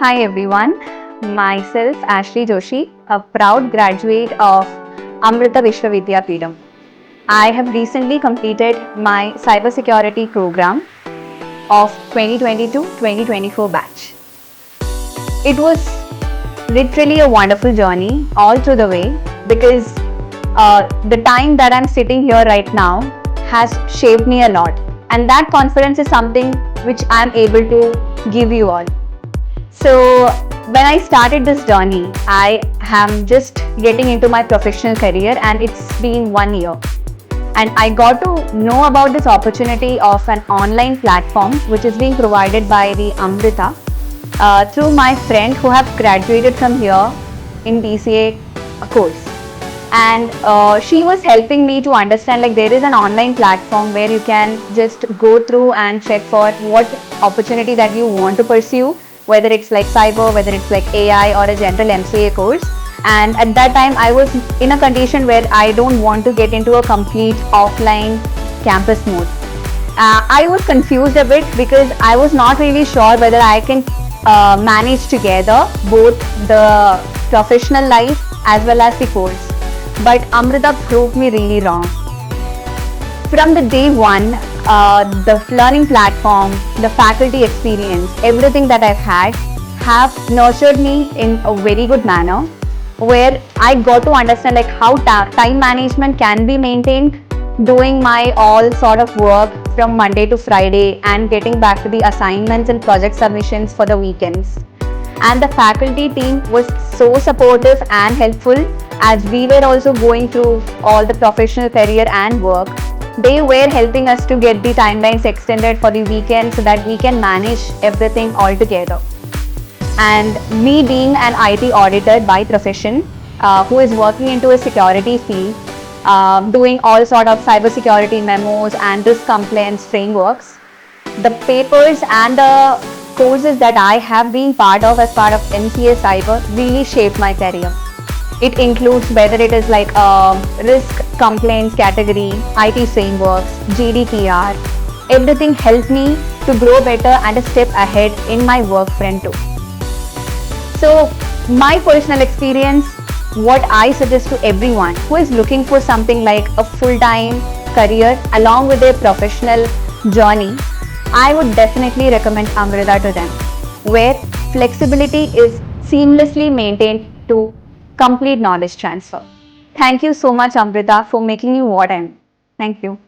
Hi everyone, myself Ashley Joshi, a proud graduate of Amrita Vishwavidyapeetham. I have recently completed my cybersecurity program of 2022-2024 batch. It was literally a wonderful journey all through the way because the time that I'm sitting here right now has shaped me a lot, and that confidence is something which I'm able to give you all. So, when I started this journey, I am just getting into my professional career, and it's been 1 year. And I got to know about this opportunity of an online platform which is being provided by the Amrita through my friend who have graduated from here in BCA course. And she was helping me to understand like there is an online platform where you can just go through and check for what opportunity that you want to pursue, whether it's like cyber, whether it's like AI or a general MCA course. And at that time I was in a condition where I don't want to get into a complete offline campus mode. I was confused a bit because I was not really sure whether I can manage together both the professional life as well as the course. But Amrita proved me really wrong. From the day one, the learning platform, the faculty experience, everything that I've had have nurtured me in a very good manner, where I got to understand like how time management can be maintained, doing my all sort of work from Monday to Friday and getting back to the assignments and project submissions for the weekends. And the faculty team was so supportive and helpful as we were also going through all the professional career and work. They were helping us to get the timelines extended for the weekend so that we can manage everything all together. And me being an IT auditor by profession, who is working into a security field, doing all sort of cybersecurity memos and risk compliance frameworks, the papers and the courses that I have been part of as part of MCA Cyber really shaped my career. It includes whether it is like risk compliance category, IT frameworks, GDPR. Everything helped me to grow better and a step ahead in my work front too. So my personal experience, what I suggest to everyone who is looking for something like a full-time career along with their professional journey, I would definitely recommend Amrita to them, where flexibility is seamlessly maintained to complete knowledge transfer. Thank you so much, Amrita, for making me what I am. Thank you.